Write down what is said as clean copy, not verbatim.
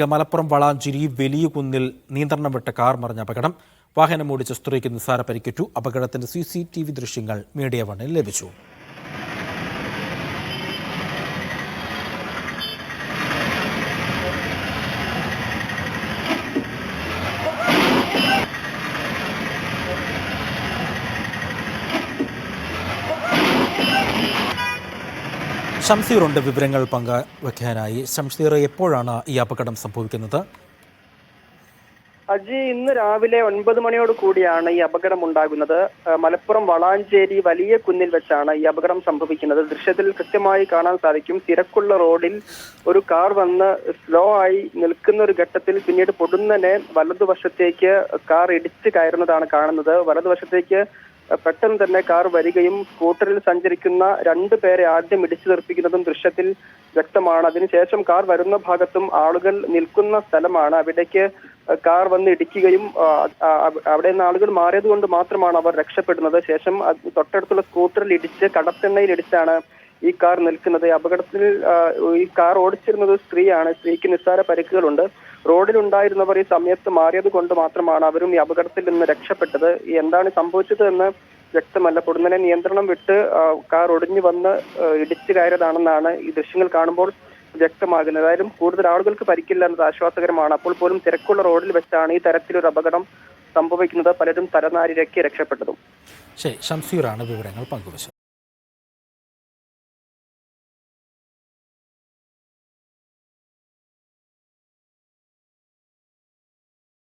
മലപ്പുറം വളാഞ്ചേരി വലിയ കുന്നിൽ നിയന്ത്രണം വിട്ട കാർ മറിഞ്ഞ അപകടം. വാഹനം ഓടിച്ച സ്ത്രീക്ക് നിസ്സാര പരിക്കേറ്റു. അപകടത്തിന്റെ CCTV ദൃശ്യങ്ങൾ മീഡിയ വണ്ണിൽ ലഭിച്ചു. ഷംസീറുണ്ട് വിവരങ്ങൾ പങ്കുവയ്ക്കാനായി. ഷംസീർ, എപ്പോഴാണ് ഈ അപകടം സംഭവിക്കുന്നത്? അജി, ഇന്ന് രാവിലെ 9 മണിയോട് കൂടിയാണ് ഈ അപകടം ഉണ്ടാകുന്നത്. മലപ്പുറം വളാഞ്ചേരി വലിയ കുന്നിൽ വെച്ചാണ് ഈ അപകടം സംഭവിക്കുന്നത്. ദൃശ്യത്തിൽ കൃത്യമായി കാണാൻ സാധിക്കും. തിരക്കുള്ള റോഡിൽ ഒരു കാർ വന്ന് സ്ലോ ആയി നിൽക്കുന്ന ഒരു ഘട്ടത്തിൽ പിന്നീട് പൊടുന്നനെ വലതുവശത്തേക്ക് കാർ ഇടിച്ച് കയറുന്നതാണ് കാണുന്നത്. വലതുവശത്തേക്ക് പെട്ടെന്ന് തന്നെ കാർ വരികയും സ്കൂട്ടറിൽ സഞ്ചരിക്കുന്ന 2 പേരെ ആദ്യം ഇടിച്ചു തെറിപ്പിക്കുന്നതും ദൃശ്യത്തിൽ വ്യക്തമാണ്. അതിനുശേഷം കാർ വരുന്ന ഭാഗത്തും ആളുകൾ നിൽക്കുന്ന സ്ഥലമാണ്. അവിടേക്ക് കാർ വന്ന് ഇടിക്കുകയും അവിടെ നിന്ന് ആളുകൾ മാറിയത് കൊണ്ട് മാത്രമാണ് അവർ രക്ഷപ്പെടുന്നത്. ശേഷം തൊട്ടടുത്തുള്ള സ്കൂട്ടറിൽ ഇടിച്ച് കടത്തെണ്ണയിൽ ഇടിച്ചാണ് ഈ കാർ നിൽക്കുന്നത്. അപകടത്തിൽ ഈ കാർ ഓടിച്ചിരുന്നത് സ്ത്രീയാണ്. സ്ത്രീക്ക് നിസ്സാര പരിക്കുകളുണ്ട്. റോഡിലുണ്ടായിരുന്നവർ ഈ സമയത്ത് മാറിയത് കൊണ്ട് മാത്രമാണ് അവരും ഈ അപകടത്തിൽ നിന്ന് രക്ഷപ്പെട്ടത്. എന്താണ് സംഭവിച്ചത് എന്ന് വ്യക്തമല്ല. പൊടുന്നനെ നിയന്ത്രണം വിട്ട് കാർ ഒടിഞ്ഞു വന്ന് ഇടിച്ചു കയറിയതാണെന്നാണ് ഈ ദൃശ്യങ്ങൾ കാണുമ്പോൾ വ്യക്തമാകുന്നത്. ഏതായാലും കൂടുതൽ ആളുകൾക്ക് പരിക്കില്ല എന്നത് ആശ്വാസകരമാണ്. അപ്പോൾ പോലും തിരക്കുള്ള റോഡിൽ വെച്ചാണ് ഈ തരത്തിലൊരു അപകടം സംഭവിക്കുന്നത്. പലരും തലനാരിഴയ്ക്ക് രക്ഷപ്പെട്ടതും. ശരി, ഷംസീറാണ് വിവരങ്ങൾ പങ്കുവച്ചത്.